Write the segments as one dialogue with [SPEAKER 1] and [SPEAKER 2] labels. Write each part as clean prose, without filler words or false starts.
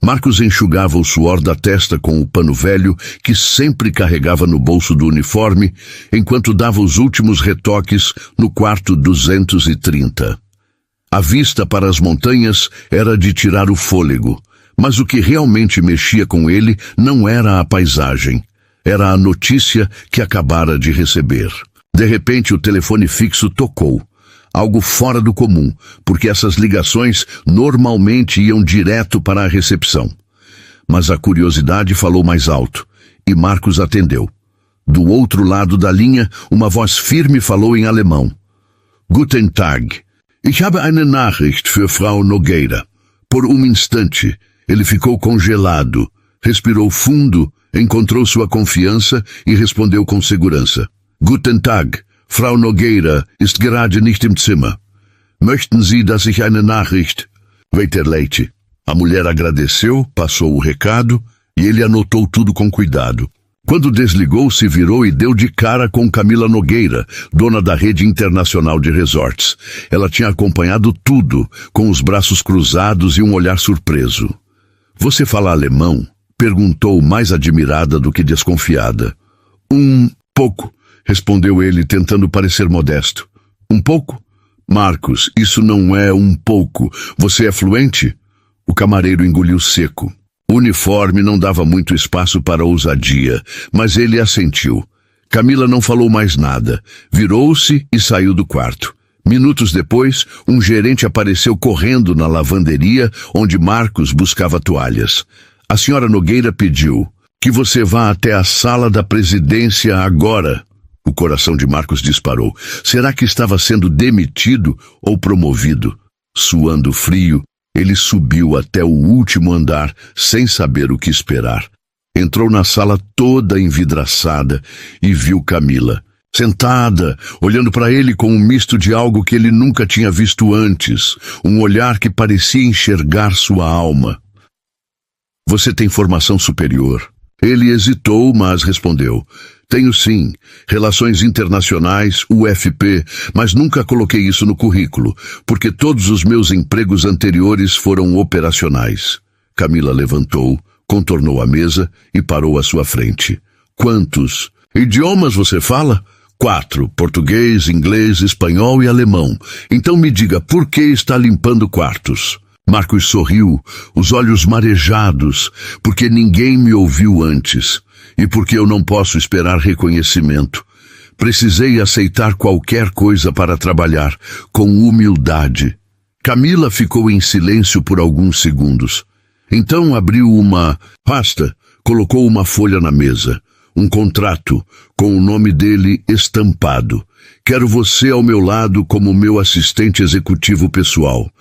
[SPEAKER 1] Marcos enxugava o suor da testa com o pano velho que sempre carregava no bolso do uniforme, enquanto dava os últimos retoques no quarto 230. A vista para as montanhas era de tirar o fôlego, mas o que realmente mexia com ele não era a paisagem, era a notícia que acabara de receber. De repente o telefone fixo tocou. Algo fora do comum, porque essas ligações normalmente iam direto para a recepção. Mas a curiosidade falou mais alto, e Marcos atendeu. Do outro lado da linha, uma voz firme falou em alemão. Guten Tag. Ich habe eine Nachricht für Frau Nogueira. Por instante, ele ficou congelado, respirou fundo, encontrou sua confiança e respondeu com segurança. Guten Tag. Frau Nogueira ist gerade nicht im Zimmer. Möchten Sie, dass ich eine Nachricht... Weiterleite. A mulher agradeceu, passou o recado e ele anotou tudo com cuidado. Quando desligou, se virou e deu de cara com Camila Nogueira, dona da rede internacional de resorts. Ela tinha acompanhado tudo, com os braços cruzados e um olhar surpreso. Você fala alemão? Perguntou mais admirada do que desconfiada. Pouco. Respondeu ele, tentando parecer modesto. Um pouco? Marcos, isso não é um pouco. Você é fluente? O camareiro engoliu seco. O uniforme não dava muito espaço para ousadia, mas ele assentiu. Camila não falou mais nada. Virou-se e saiu do quarto. Minutos depois, um gerente apareceu correndo na lavanderia, onde Marcos buscava toalhas. A senhora Nogueira pediu que você vá até a sala da presidência agora. O coração de Marcos disparou. Será que estava sendo demitido ou promovido? Suando frio, ele subiu até o último andar, sem saber o que esperar. Entrou na sala toda envidraçada e viu Camila, sentada, olhando para ele com um misto de algo que ele nunca tinha visto antes, um olhar que parecia enxergar sua alma. Você tem formação superior? Ele hesitou, mas respondeu. Tenho sim, Relações Internacionais, UFP, mas nunca coloquei isso no currículo, porque todos os meus empregos anteriores foram operacionais. Camila levantou, contornou a mesa e parou à sua frente. Quantos idiomas você fala? 4, português, inglês, espanhol e alemão. Então me diga, por que está limpando quartos? Marcos sorriu, os olhos marejados, porque ninguém me ouviu antes. E porque eu não posso esperar reconhecimento. Precisei aceitar qualquer coisa para trabalhar, com humildade. Camila ficou em silêncio por alguns segundos. Então abriu uma pasta, colocou uma folha na mesa, um contrato, com o nome dele estampado. Quero você ao meu lado como meu assistente executivo pessoal.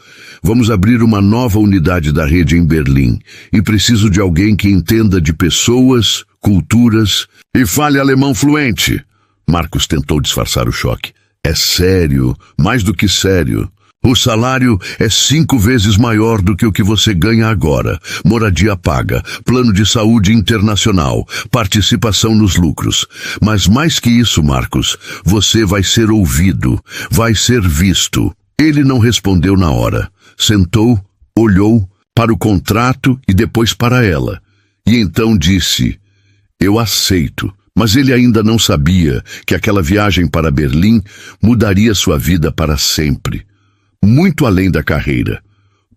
[SPEAKER 1] Vamos abrir uma nova unidade da rede em Berlim, e preciso de alguém que entenda de pessoas, culturas e fale alemão fluente. Marcos tentou disfarçar o choque. É sério, mais do que sério. O salário é 5 vezes maior do que o que você ganha agora. Moradia paga, plano de saúde internacional, participação nos lucros. Mas mais que isso, Marcos, você vai ser ouvido, vai ser visto. Ele não respondeu na hora. Sentou, olhou para o contrato e depois para ela. E então disse... Eu aceito, mas ele ainda não sabia que aquela viagem para Berlim mudaria sua vida para sempre, muito além da carreira,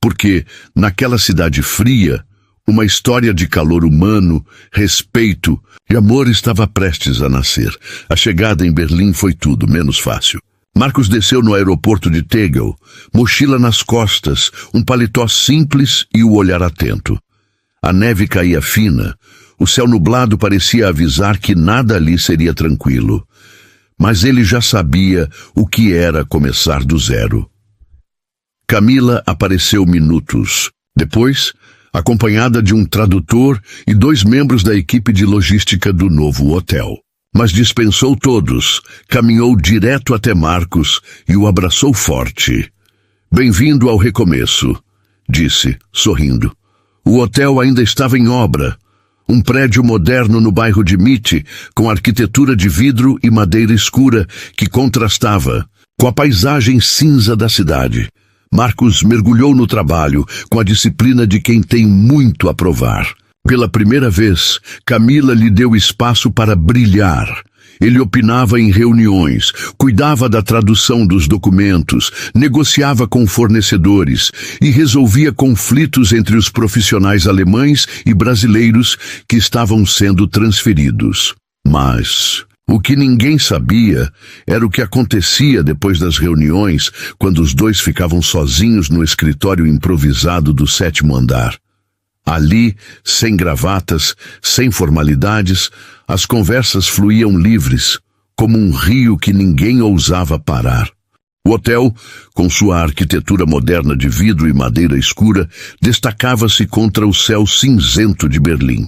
[SPEAKER 1] porque naquela cidade fria, uma história de calor humano, respeito e amor estava prestes a nascer. A chegada em Berlim foi tudo menos fácil. Marcos desceu no aeroporto de Tegel, mochila nas costas, um paletó simples e o olhar atento. A neve caía fina. O céu nublado parecia avisar que nada ali seria tranquilo. Mas ele já sabia o que era começar do zero. Camila apareceu minutos depois, acompanhada de um tradutor e 2 membros da equipe de logística do novo hotel. Mas dispensou todos, caminhou direto até Marcos e o abraçou forte. Bem-vindo ao recomeço, disse, sorrindo. O hotel ainda estava em obra. Um prédio moderno no bairro de Mitte, com arquitetura de vidro e madeira escura que contrastava com a paisagem cinza da cidade. Marcos mergulhou no trabalho com a disciplina de quem tem muito a provar. Pela primeira vez, Camila lhe deu espaço para brilhar. Ele opinava em reuniões, cuidava da tradução dos documentos, negociava com fornecedores e resolvia conflitos entre os profissionais alemães e brasileiros que estavam sendo transferidos. Mas o que ninguém sabia era o que acontecia depois das reuniões, quando os dois ficavam sozinhos no escritório improvisado do 7º andar. Ali, sem gravatas, sem formalidades, as conversas fluíam livres, como um rio que ninguém ousava parar. O hotel, com sua arquitetura moderna de vidro e madeira escura, destacava-se contra o céu cinzento de Berlim.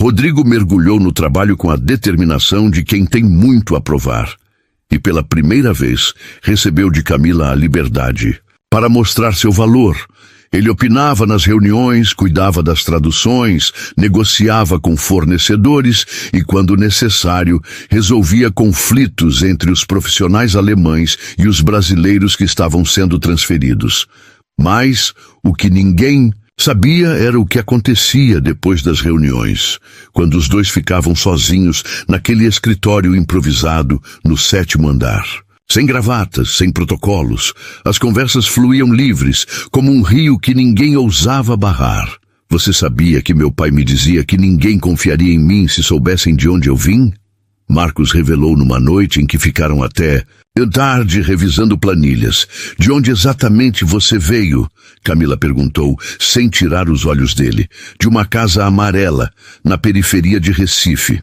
[SPEAKER 1] Rodrigo mergulhou no trabalho com a determinação de quem tem muito a provar. E pela primeira vez, recebeu de Camila a liberdade para mostrar seu valor. Ele opinava nas reuniões, cuidava das traduções, negociava com fornecedores e, quando necessário, resolvia conflitos entre os profissionais alemães e os brasileiros que estavam sendo transferidos. Mas o que ninguém sabia era o que acontecia depois das reuniões, quando os dois ficavam sozinhos naquele escritório improvisado no 7º andar. Sem gravatas, sem protocolos, as conversas fluíam livres, como um rio que ninguém ousava barrar. Você sabia que meu pai me dizia que ninguém confiaria em mim se soubessem de onde eu vim? Marcos revelou numa noite em que ficaram até tarde revisando planilhas. De onde exatamente você veio? Camila perguntou, sem tirar os olhos dele. De uma casa amarela, na periferia de Recife.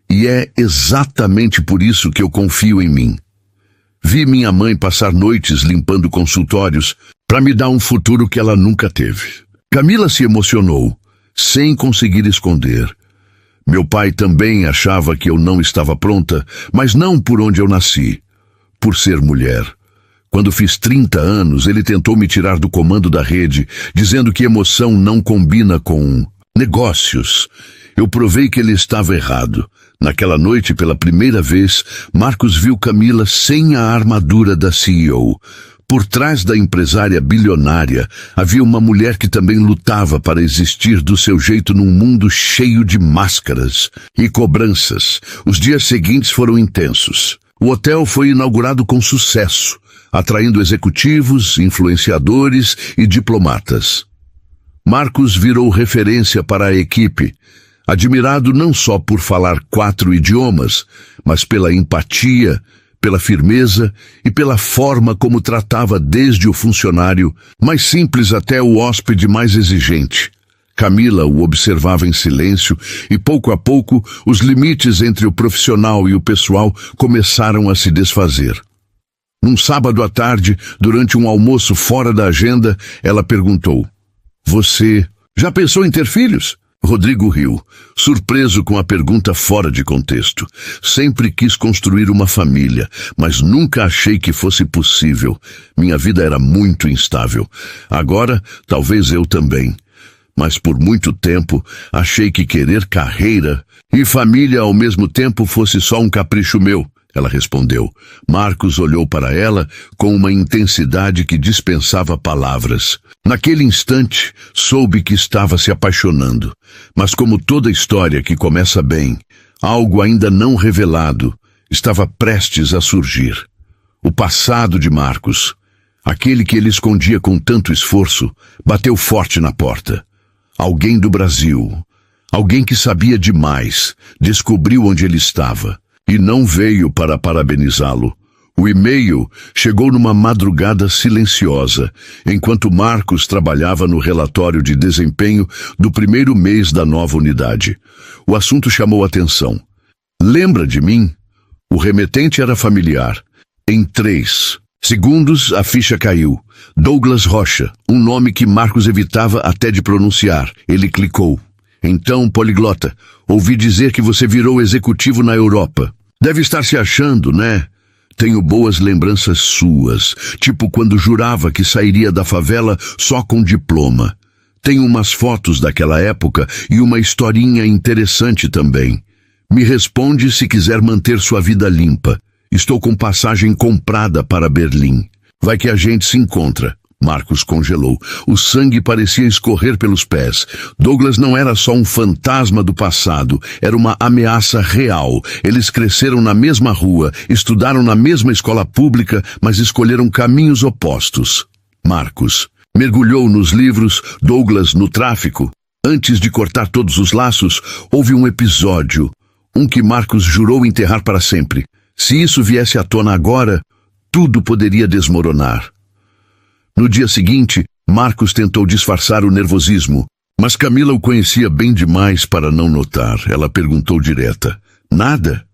[SPEAKER 1] E é exatamente por isso que eu confio em mim. Vi minha mãe passar noites limpando consultórios para me dar um futuro que ela nunca teve. Camila se emocionou, sem conseguir esconder. Meu pai também achava que eu não estava pronta, mas não por onde eu nasci, por ser mulher. Quando fiz 30 anos, ele tentou me tirar do comando da rede, dizendo que emoção não combina com negócios. Eu provei que ele estava errado. Naquela noite, pela primeira vez, Marcos viu Camila sem a armadura da CEO. Por trás da empresária bilionária, havia uma mulher que também lutava para existir do seu jeito num mundo cheio de máscaras e cobranças. Os dias seguintes foram intensos. O hotel foi inaugurado com sucesso, atraindo executivos, influenciadores e diplomatas. Marcos virou referência para a equipe, admirado não só por falar 4 idiomas, mas pela empatia, pela firmeza e pela forma como tratava desde o funcionário mais simples até o hóspede mais exigente. Camila o observava em silêncio e, pouco a pouco, os limites entre o profissional e o pessoal começaram a se desfazer. Num sábado à tarde, durante um almoço fora da agenda, ela perguntou: "Você já pensou em ter filhos?" Rodrigo riu, surpreso com a pergunta fora de contexto. Sempre quis construir uma família, mas nunca achei que fosse possível. Minha vida era muito instável. Agora, talvez eu também. Mas por muito tempo, achei que querer carreira e família ao mesmo tempo fosse só um capricho meu. Ela respondeu. Marcos olhou para ela com uma intensidade que dispensava palavras. Naquele instante, soube que estava se apaixonando. Mas como toda história que começa bem, algo ainda não revelado estava prestes a surgir. O passado de Marcos, aquele que ele escondia com tanto esforço, bateu forte na porta. Alguém do Brasil, alguém que sabia demais, descobriu onde ele estava. E não veio para parabenizá-lo. O e-mail chegou numa madrugada silenciosa, enquanto Marcos trabalhava no relatório de desempenho do primeiro mês da nova unidade. O assunto chamou atenção. "Lembra de mim?" O remetente era familiar. Em 3 segundos, a ficha caiu. Douglas Rocha, um nome que Marcos evitava até de pronunciar. Ele clicou. "Então, poliglota, ouvi dizer que você virou executivo na Europa. Deve estar se achando, né? Tenho boas lembranças suas, tipo quando jurava que sairia da favela só com diploma. Tenho umas fotos daquela época e uma historinha interessante também. Me responde se quiser manter sua vida limpa. Estou com passagem comprada para Berlim." Vai que a gente se encontra. Marcos congelou. O sangue parecia escorrer pelos pés. Douglas não era só um fantasma do passado, era uma ameaça real. Eles cresceram na mesma rua, estudaram na mesma escola pública, mas escolheram caminhos opostos. Marcos mergulhou nos livros, Douglas no tráfico. Antes de cortar todos os laços, houve um episódio, um que Marcos jurou enterrar para sempre. Se isso viesse à tona agora, tudo poderia desmoronar. No dia seguinte, Marcos tentou disfarçar o nervosismo, mas Camila o conhecia bem demais para não notar. Ela perguntou direta. Nada?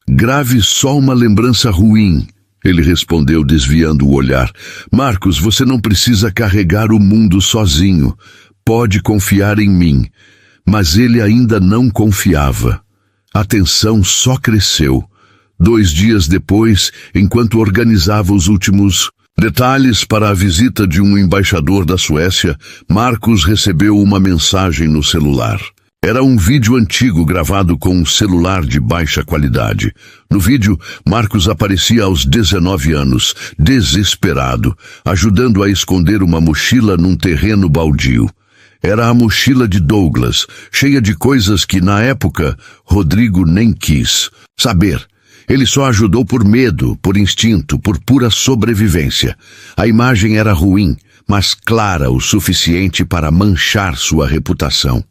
[SPEAKER 1] Grave só uma lembrança ruim. Ele respondeu, desviando o olhar. Marcos, você não precisa carregar o mundo sozinho. Pode confiar em mim. Mas ele ainda não confiava. A tensão só cresceu. 2 dias depois, enquanto organizava os últimos detalhes para a visita de um embaixador da Suécia, Marcos recebeu uma mensagem no celular. Era um vídeo antigo gravado com um celular de baixa qualidade. No vídeo, Marcos aparecia aos 19 anos, desesperado, ajudando a esconder uma mochila num terreno baldio. Era a mochila de Douglas, cheia de coisas que, na época, Rodrigo nem quis saber. Ele só ajudou por medo, por instinto, por pura sobrevivência. A imagem era ruim, mas clara o suficiente para manchar sua reputação.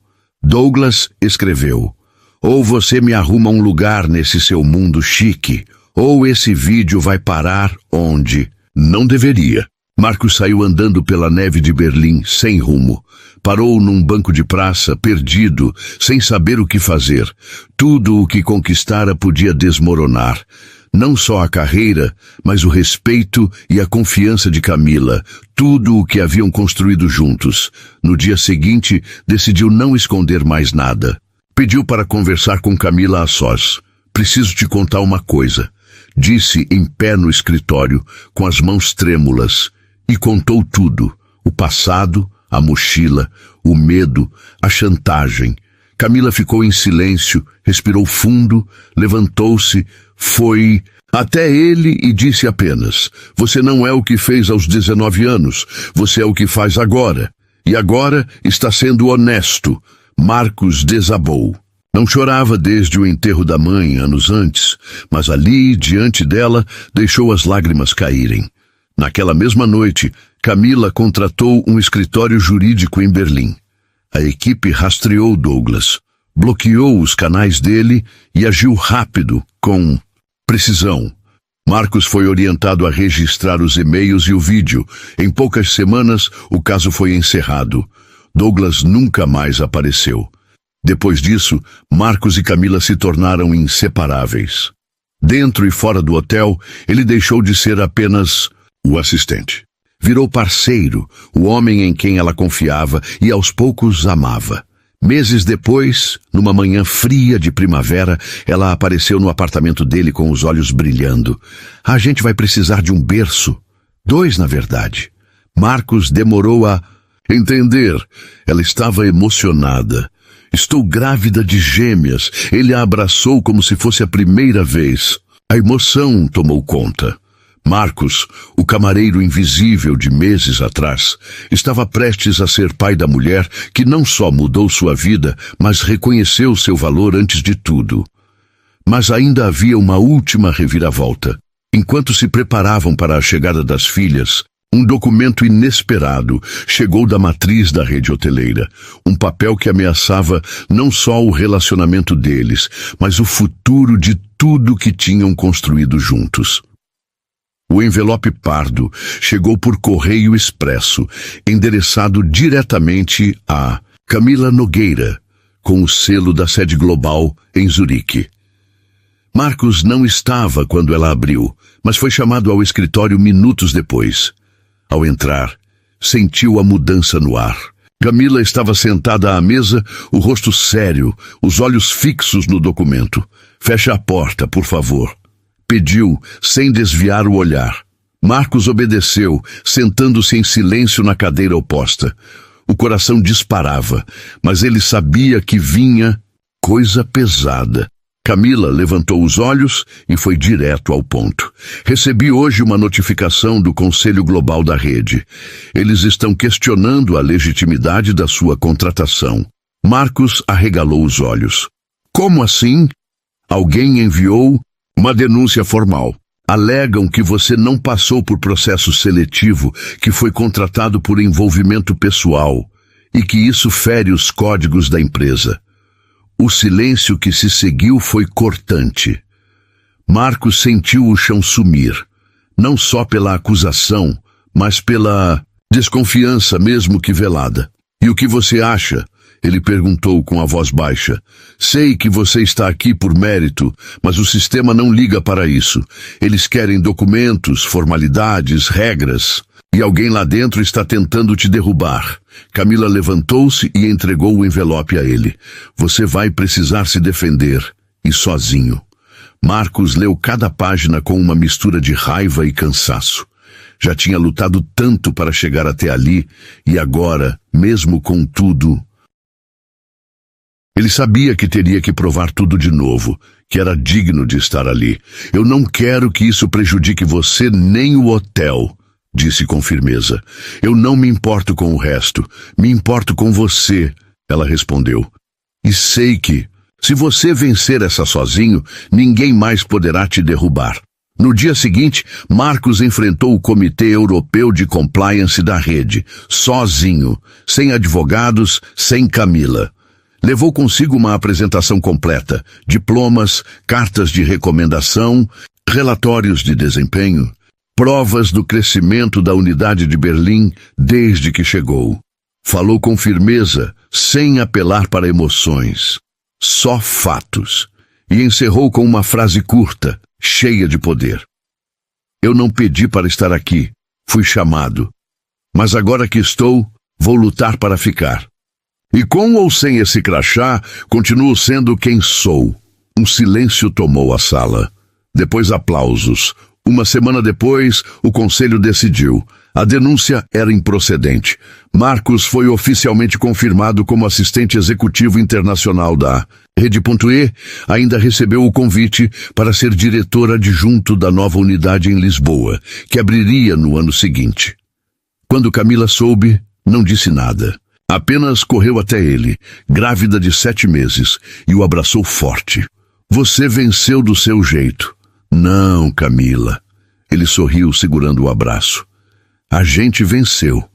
[SPEAKER 1] Douglas escreveu: ou você me arruma um lugar nesse seu mundo chique, ou esse vídeo vai parar onde não deveria. Marcos saiu andando pela neve de Berlim, sem rumo. Parou num banco de praça, perdido, sem saber o que fazer. Tudo o que conquistara podia desmoronar. Não só a carreira, mas o respeito e a confiança de Camila. Tudo o que haviam construído juntos. No dia seguinte, decidiu não esconder mais nada. Pediu para conversar com Camila a sós. Preciso te contar uma coisa. Disse em pé no escritório, com as mãos trêmulas. E contou tudo. O passado, a mochila, o medo, a chantagem. Camila ficou em silêncio, respirou fundo, levantou-se, foi até ele e disse apenas: você não é o que fez aos 19 anos, você é o que faz agora. E agora está sendo honesto. Marcos desabou. Não chorava desde o enterro da mãe, anos antes, mas ali, diante dela, deixou as lágrimas caírem. Naquela mesma noite, Camila contratou um escritório jurídico em Berlim. A equipe rastreou Douglas, bloqueou os canais dele e agiu rápido, com precisão. Marcos foi orientado a registrar os e-mails e o vídeo. Em poucas semanas, o caso foi encerrado. Douglas nunca mais apareceu. Depois disso, Marcos e Camila se tornaram inseparáveis. Dentro e fora do hotel, ele deixou de ser apenas o assistente. Virou parceiro, o homem em quem ela confiava e aos poucos amava. Meses depois, numa manhã fria de primavera, ela apareceu no apartamento dele com os olhos brilhando. A gente vai precisar de um berço. 2, na verdade. Marcos demorou a entender. Ela estava emocionada. Estou grávida de gêmeas. Ele a abraçou como se fosse a primeira vez. A emoção tomou conta. Marcos, o camareiro invisível de meses atrás, estava prestes a ser pai da mulher que não só mudou sua vida, mas reconheceu seu valor antes de tudo. Mas ainda havia uma última reviravolta. Enquanto se preparavam para a chegada das filhas, um documento inesperado chegou da matriz da rede hoteleira. Um papel que ameaçava não só o relacionamento deles, mas o futuro de tudo que tinham construído juntos. O envelope pardo chegou por correio expresso, endereçado diretamente a Camila Nogueira, com o selo da sede global em Zurique. Marcos não estava quando ela abriu, mas foi chamado ao escritório minutos depois. Ao entrar, sentiu a mudança no ar. Camila estava sentada à mesa, o rosto sério, os olhos fixos no documento. Feche a porta, por favor. Pediu, sem desviar o olhar. Marcos obedeceu, sentando-se em silêncio na cadeira oposta. O coração disparava, mas ele sabia que vinha coisa pesada. Camila levantou os olhos e foi direto ao ponto. Recebi hoje uma notificação do Conselho Global da Rede. Eles estão questionando a legitimidade da sua contratação. Marcos arregalou os olhos. Como assim? Alguém enviou uma denúncia formal. Alegam que você não passou por processo seletivo, que foi contratado por envolvimento pessoal e que isso fere os códigos da empresa. O silêncio que se seguiu foi cortante. Marcos sentiu o chão sumir, não só pela acusação, mas pela desconfiança mesmo que velada. E o que você acha? Ele perguntou com a voz baixa. Sei que você está aqui por mérito, mas o sistema não liga para isso. Eles querem documentos, formalidades, regras. E alguém lá dentro está tentando te derrubar. Camila levantou-se e entregou o envelope a ele. Você vai precisar se defender, e sozinho. Marcos leu cada página com uma mistura de raiva e cansaço. Já tinha lutado tanto para chegar até ali, e agora, mesmo com tudo... Ele sabia que teria que provar tudo de novo, que era digno de estar ali. Eu não quero que isso prejudique você nem o hotel, disse com firmeza. Eu não me importo com o resto, me importo com você, ela respondeu. E sei que, se você vencer essa sozinho, ninguém mais poderá te derrubar. No dia seguinte, Marcos enfrentou o Comitê Europeu de Compliance da rede, sozinho, sem advogados, sem Camila. Levou consigo uma apresentação completa, diplomas, cartas de recomendação, relatórios de desempenho, provas do crescimento da unidade de Berlim desde que chegou. Falou com firmeza, sem apelar para emoções, só fatos, e encerrou com uma frase curta, cheia de poder. Eu não pedi para estar aqui, fui chamado. Mas agora que estou, vou lutar para ficar. E com ou sem esse crachá, continuo sendo quem sou. Um silêncio tomou a sala. Depois aplausos. Uma semana depois, o conselho decidiu. A denúncia era improcedente. Marcos foi oficialmente confirmado como assistente executivo internacional da Rede.E. Ainda recebeu o convite para ser diretor adjunto da nova unidade em Lisboa, que abriria no ano seguinte. Quando Camila soube, não disse nada. Apenas correu até ele, grávida de 7 meses, e o abraçou forte. Você venceu do seu jeito. Não, Camila. Ele sorriu segurando o abraço. A gente venceu.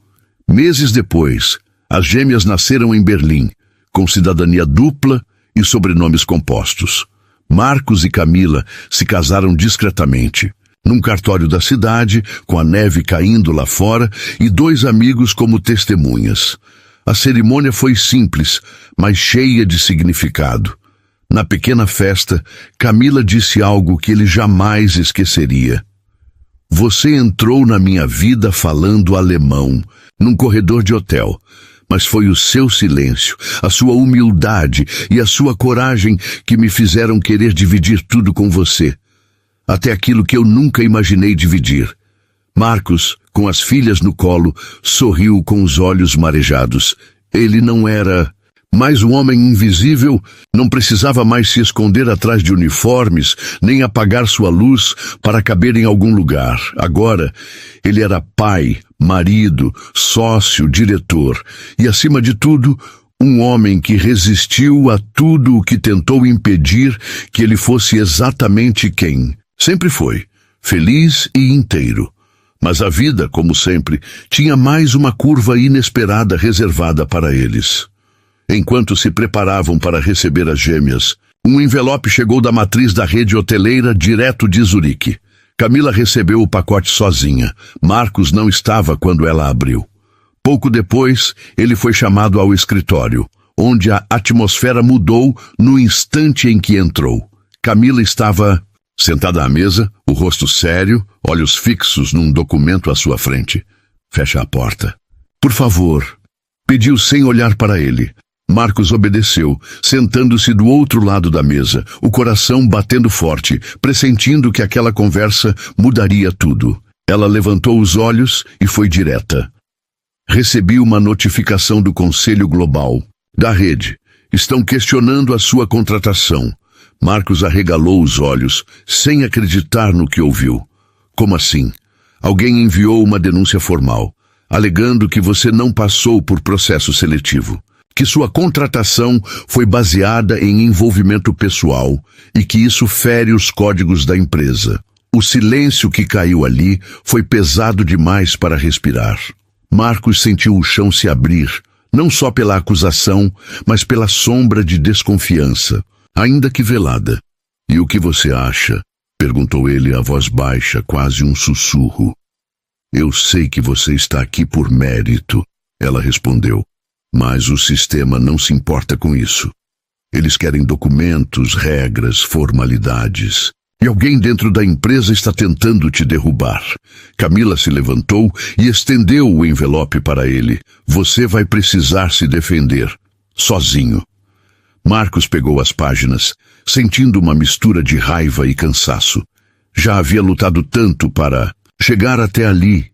[SPEAKER 1] Meses depois, as gêmeas nasceram em Berlim, com cidadania dupla e sobrenomes compostos. Marcos e Camila se casaram discretamente, num cartório da cidade, com a neve caindo lá fora e 2 amigos como testemunhas. A cerimônia foi simples, mas cheia de significado. Na pequena festa, Camila disse algo que ele jamais esqueceria. Você entrou na minha vida falando alemão, num corredor de hotel, mas foi o seu silêncio, a sua humildade e a sua coragem que me fizeram querer dividir tudo com você. Até aquilo que eu nunca imaginei dividir. Marcos, com as filhas no colo, sorriu com os olhos marejados. Ele não era... Mas o homem invisível não precisava mais se esconder atrás de uniformes, nem apagar sua luz para caber em algum lugar. Agora, ele era pai, marido, sócio, diretor e, acima de tudo, um homem que resistiu a tudo o que tentou impedir que ele fosse exatamente quem sempre foi, feliz e inteiro. Mas a vida, como sempre, tinha mais uma curva inesperada reservada para eles. Enquanto se preparavam para receber as gêmeas, um envelope chegou da matriz da rede hoteleira direto de Zurique. Camila recebeu o pacote sozinha. Marcos não estava quando ela abriu. Pouco depois, ele foi chamado ao escritório, onde a atmosfera mudou no instante em que entrou. Camila estava sentada à mesa, o rosto sério, olhos fixos num documento à sua frente. Fecha a porta. Por favor, pediu sem olhar para ele. Marcos obedeceu, sentando-se do outro lado da mesa, o coração batendo forte, pressentindo que aquela conversa mudaria tudo. Ela levantou os olhos e foi direta. Recebi uma notificação do Conselho Global, da rede. Estão questionando a sua contratação. Marcos arregalou os olhos, sem acreditar no que ouviu. Como assim? Alguém enviou uma denúncia formal, alegando que você não passou por processo seletivo, que sua contratação foi baseada em envolvimento pessoal e que isso fere os códigos da empresa. O silêncio que caiu ali foi pesado demais para respirar. Marcos sentiu o chão se abrir, não só pela acusação, mas pela sombra de desconfiança, ainda que velada. "E o que você acha?" perguntou ele a voz baixa, quase um sussurro. "Eu sei que você está aqui por mérito", ela respondeu, "mas o sistema não se importa com isso. Eles querem documentos, regras, formalidades. E alguém dentro da empresa está tentando te derrubar." Camila se levantou e estendeu o envelope para ele. "Você vai precisar se defender, sozinho." Marcos pegou as páginas, sentindo uma mistura de raiva e cansaço. Já havia lutado tanto para chegar até ali,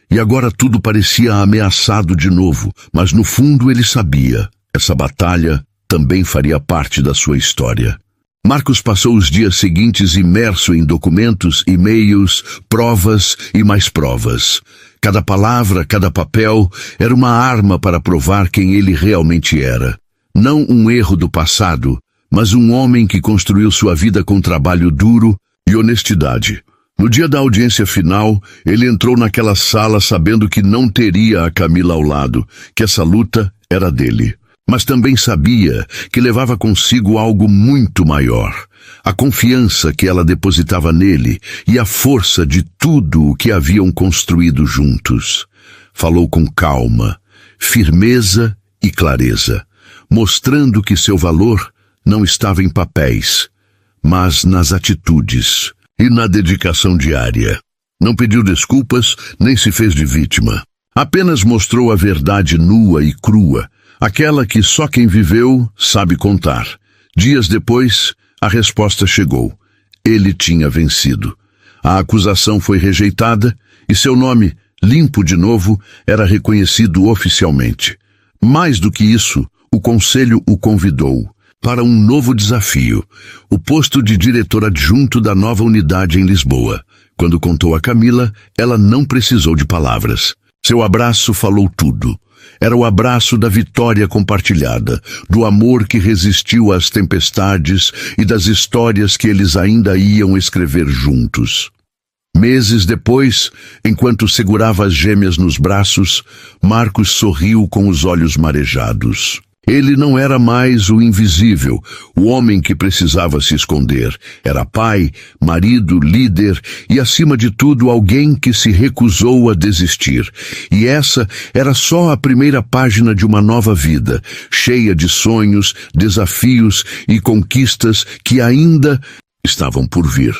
[SPEAKER 1] e agora tudo parecia ameaçado de novo, mas no fundo ele sabia, essa batalha também faria parte da sua história. Marcos passou os dias seguintes imerso em documentos, e-mails, provas e mais provas. Cada palavra, cada papel era uma arma para provar quem ele realmente era. Não um erro do passado, mas um homem que construiu sua vida com trabalho duro e honestidade. No dia da audiência final, ele entrou naquela sala sabendo que não teria a Camila ao lado, que essa luta era dele. Mas também sabia que levava consigo algo muito maior, a confiança que ela depositava nele e a força de tudo o que haviam construído juntos. Falou com calma, firmeza e clareza, mostrando que seu valor não estava em papéis, mas nas atitudes e na dedicação diária. Não pediu desculpas, nem se fez de vítima. Apenas mostrou a verdade nua e crua, aquela que só quem viveu sabe contar. Dias depois, a resposta chegou. Ele tinha vencido. A acusação foi rejeitada e seu nome, limpo de novo, era reconhecido oficialmente. Mais do que isso, o conselho o convidou para um novo desafio, o posto de diretor adjunto da nova unidade em Lisboa. Quando contou a Camila, ela não precisou de palavras. Seu abraço falou tudo. Era o abraço da vitória compartilhada, do amor que resistiu às tempestades e das histórias que eles ainda iam escrever juntos. Meses depois, enquanto segurava as gêmeas nos braços, Marcos sorriu com os olhos marejados. Ele não era mais o invisível, o homem que precisava se esconder. Era pai, marido, líder e, acima de tudo, alguém que se recusou a desistir. E essa era só a primeira página de uma nova vida, cheia de sonhos, desafios e conquistas que ainda estavam por vir.